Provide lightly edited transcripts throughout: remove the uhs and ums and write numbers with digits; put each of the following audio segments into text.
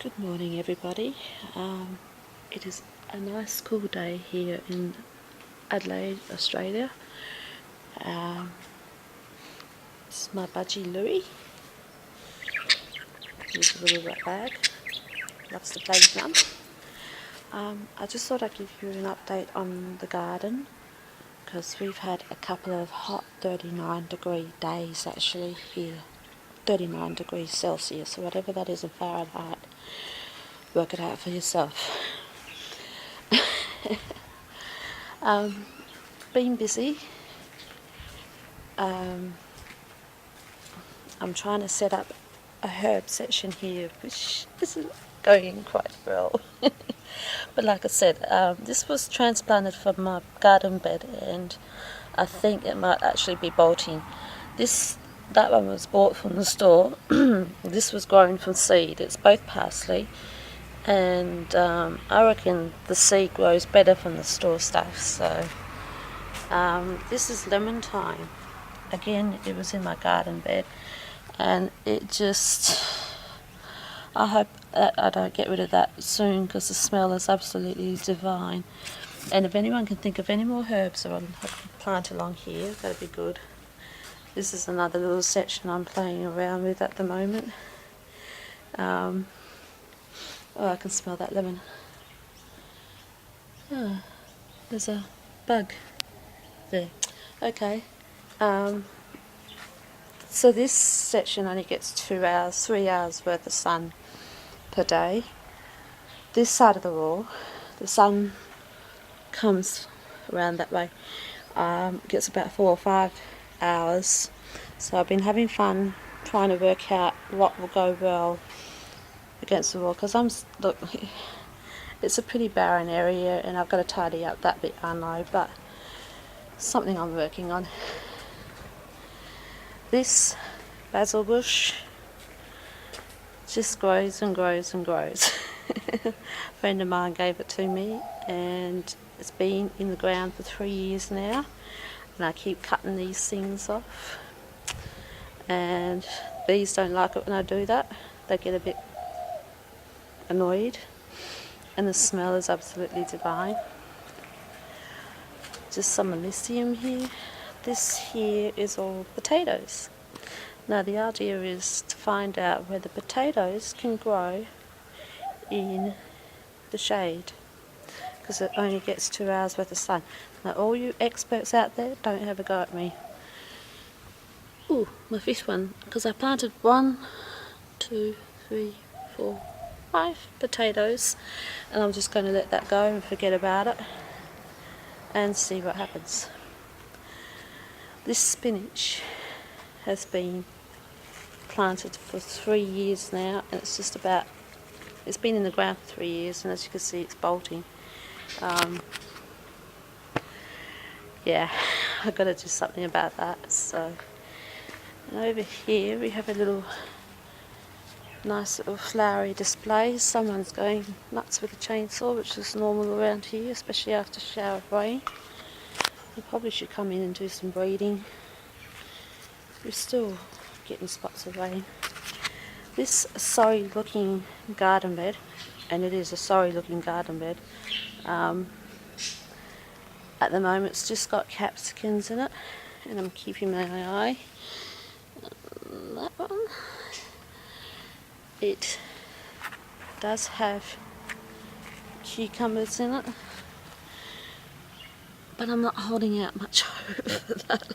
Good morning, everybody. It is a nice cool day here in Adelaide, Australia. This is my budgie Louie. He's a little rat bag. Loves to play with Mum. I just thought I'd give you an update on the garden because we've had a couple of hot 39-degree days actually here. 39 degrees Celsius, or whatever that is in Fahrenheit. Work it out for yourself. Been busy. I'm trying to set up a herb section here, which isn't going quite well. But like I said, this was transplanted from my garden bed, and I think it might actually be bolting. That one was bought from the store. This was grown from seed. It's both parsley, and I reckon the seed grows better from the store stuff. So this is lemon thyme. Again, it was in my garden bed, and it just, I hope that I don't get rid of that soon because the smell is absolutely divine. And if anyone can think of any more herbs I can plant along here, that'd be good. This is another little section I'm playing around with at the moment. Oh, I can smell that lemon. Oh, there's a bug there. Okay. So this section only gets 2 hours, 3 hours worth of sun per day. This side of the wall, the sun comes around that way, gets about 4 or 5 hours. So I've been having fun trying to work out what will go well against the wall, because look, it's a pretty barren area and I've got to tidy up that bit, I know, but something I'm working on. This basil bush just grows and grows and grows. A friend of mine gave it to me, and it's been in the ground for 3 years now, and I keep cutting these things off, and bees don't like it when I do that. They get a bit annoyed, and the smell is absolutely divine. Just some Elysium here. This here is all potatoes. Now the idea is to find out whether potatoes can grow in the shade, because it only gets 2 hours worth of sun. Now all you experts out there, don't have a go at me. Ooh, my fifth one, because I planted 1, 2, 3, 4, 5 potatoes, and I'm just going to let that go and forget about it and see what happens. This spinach has been planted for 3 years now, and it's been in the ground for 3 years, and as you can see, it's bolting. Yeah, I've got to do something about that. So, and over here we have a nice little flowery display. Someone's going nuts with a chainsaw, which is normal around here, especially after a shower of rain. I probably should come in and do some breeding. We're still getting spots of rain. This sorry looking garden bed, and it is a sorry looking garden bed, at the moment it's just got capsicums in it, and I'm keeping my eye on that one. It does have cucumbers in it, but I'm not holding out much hope for that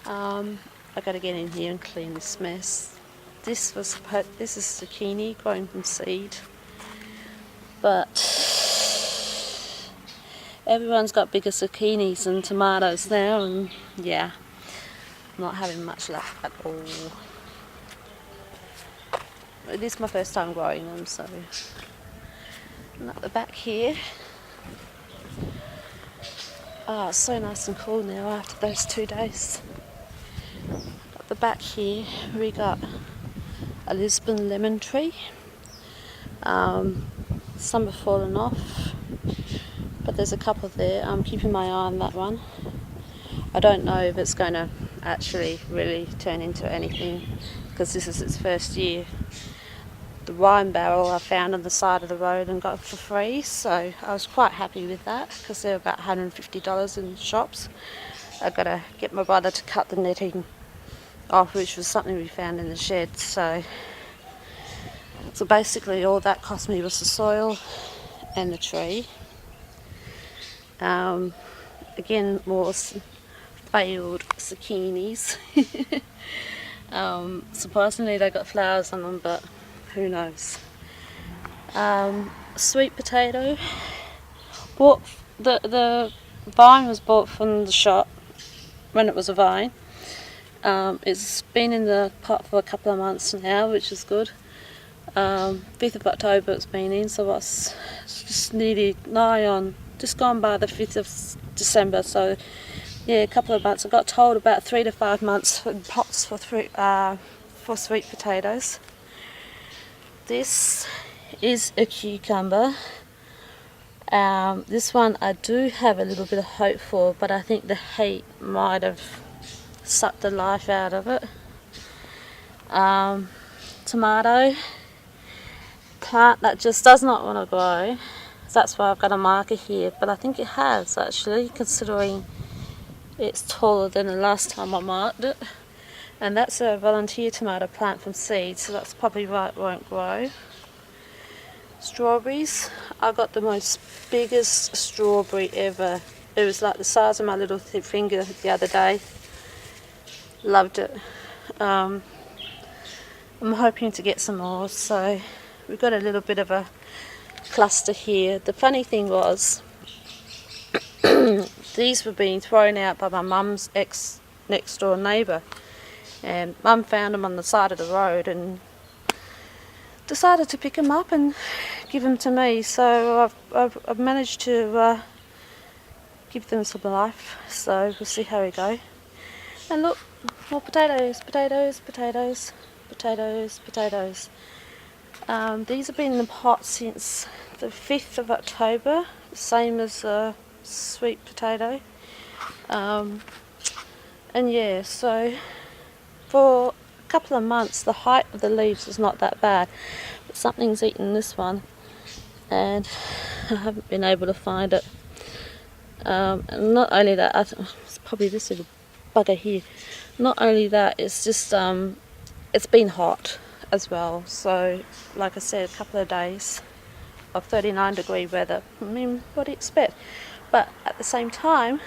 long. I've got to get in here and clean this mess. This is zucchini grown from seed, but everyone's got bigger zucchinis and tomatoes now, and yeah, I'm not having much luck at all. It is my first time growing them, so. And at the back here, it's so nice and cool now after those 2 days. At the back here we got a Lisbon lemon tree. Some have fallen off, but there's a couple there. I'm keeping my eye on that one. I don't know if it's going to actually really turn into anything, because this is its first year. the wine barrel I found on the side of the road and got for free, so I was quite happy with that because they're about $150 in shops. I gotta get my brother to cut the netting off, which was something we found in the shed. So basically all that cost me was the soil and the tree. Again, more failed zucchinis. Surprisingly they got flowers on them, but who knows. Sweet potato. Bought the vine was bought from the shop when it was a vine. It's been in the pot for a couple of months now, which is good. 5th of October it's been in, so it's just nearly nigh on, just gone by the 5th of December, so yeah, a couple of months. I got told about 3 to 5 months in pots for sweet potatoes. This is a cucumber. This one I do have a little bit of hope for, but I think the heat might have sucked the life out of it. Tomato. Plant that just does not want to grow. That's why I've got a marker here, but I think it has actually, considering it's taller than the last time I marked it. And that's a volunteer tomato plant from seed, so that's probably why it won't grow. Strawberries. I got the most biggest strawberry ever. It was like the size of my little finger the other day. Loved it. I'm hoping to get some more, so we've got a little bit of a cluster here. The funny thing was, these were being thrown out by my mum's ex next door neighbour, and Mum found them on the side of the road and decided to pick them up and give them to me. So I've managed to give them some life, so we'll see how we go. And look, more potatoes, potatoes, potatoes, potatoes, potatoes. These have been in the pot since the 5th of October, same as a sweet potato. And yeah, so for a couple of months the height of the leaves is not that bad, but something's eaten this one and I haven't been able to find it. And not only that, it's probably this little bugger here. Not only that, it's just it's been hot as well, so like I said, a couple of days of 39-degree weather. I mean, what do you expect? But at the same time,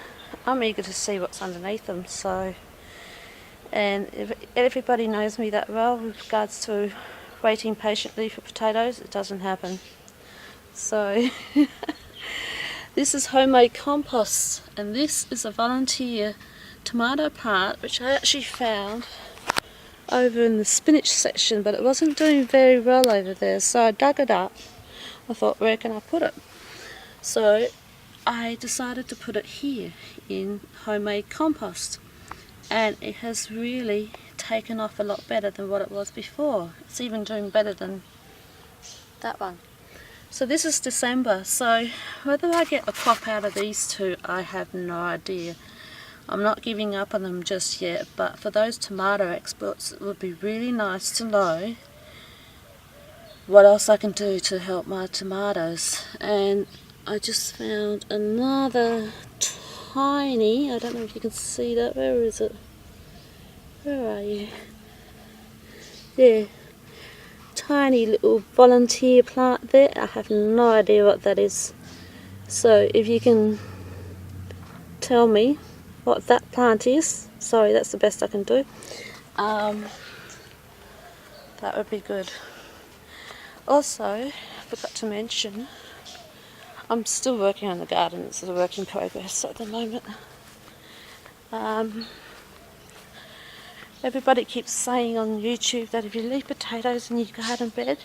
I'm eager to see what's underneath them. So, and if everybody knows me that well with regards to waiting patiently for potatoes, it doesn't happen. So this is homemade compost, and this is a volunteer tomato plant which I actually found over in the spinach section, but it wasn't doing very well over there, so I dug it up. I thought, where can I put it? So I decided to put it here in homemade compost, and it has really taken off a lot better than what it was before. It's even doing better than that one. So this is December, so whether I get a crop out of these two, I have no idea. I'm not giving up on them just yet, but for those tomato experts, it would be really nice to know what else I can do to help my tomatoes. And I just found another tiny, I don't know if you can see that, where is it? Where are you? There. Tiny little volunteer plant there. I have no idea what that is. So if you can tell me what that plant is, sorry, that's the best I can do, that would be good. Also, I forgot to mention, I'm still working on the garden. It's a work in progress at the moment. Everybody keeps saying on YouTube that if you leave potatoes in your garden bed,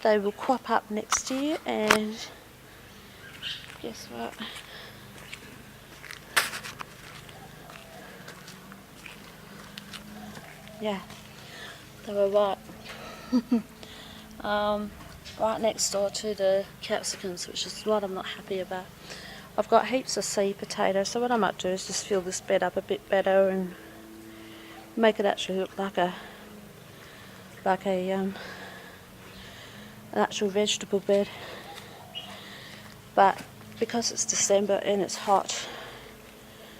they will crop up next year, and guess what? Yeah, they were right. Right next door to the capsicums, which is what I'm not happy about. I've got heaps of seed potatoes, so what I might do is just fill this bed up a bit better and make it actually look like a an actual vegetable bed. But because it's December and it's hot,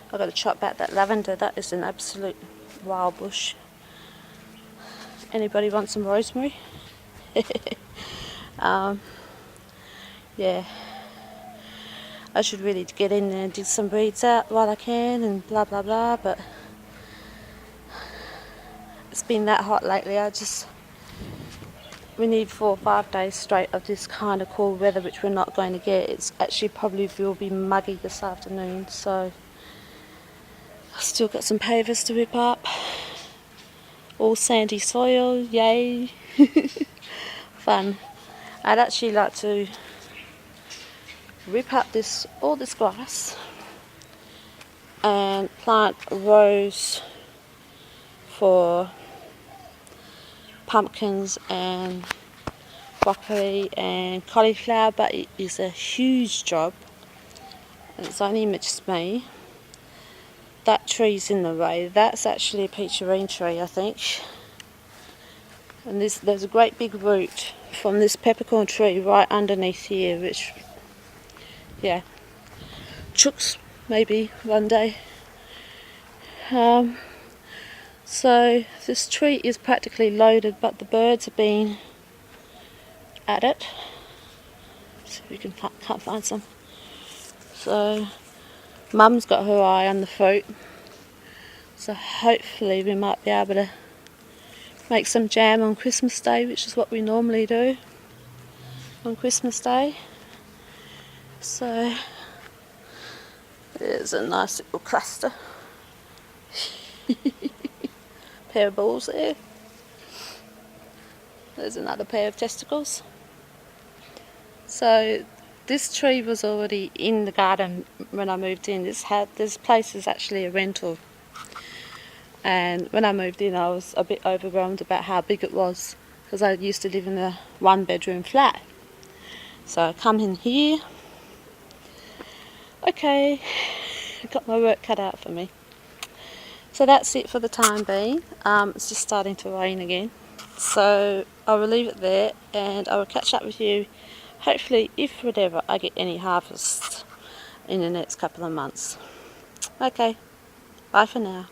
I've got to chop back that lavender. That is an absolute wild bush. Anybody want some rosemary? Yeah, I should really get in there and dig some weeds out while I can and blah blah blah, but it's been that hot lately. We need 4 or 5 days straight of this kind of cool weather, which we're not going to get. It's actually probably will be muggy this afternoon, so I've still got some pavers to rip up. All sandy soil, yay. Fun. I'd actually like to rip up all this grass and plant rows for pumpkins and broccoli and cauliflower, but it is a huge job. It's only just me. That tree's in the way. That's actually a peacherine tree, I think. And there's a great big root from this peppercorn tree right underneath here, which, yeah, chooks maybe one day. So this tree is practically loaded, but the birds have been at it. See if we can't find some. So Mum's got her eye on the fruit, so hopefully we might be able to make some jam on Christmas Day, which is what we normally do on Christmas Day. So there's a nice little cluster. Pair of balls there. There's another pair of testicles. So this tree was already in the garden when I moved in. This place is actually a rental, and when I moved in I was a bit overwhelmed about how big it was, because I used to live in a 1-bedroom flat. So I come in here. Okay, got my work cut out for me. So that's it for the time being. It's just starting to rain again, so I will leave it there, and I will catch up with you hopefully if whatever I get any harvest in the next couple of months. Okay, bye for now.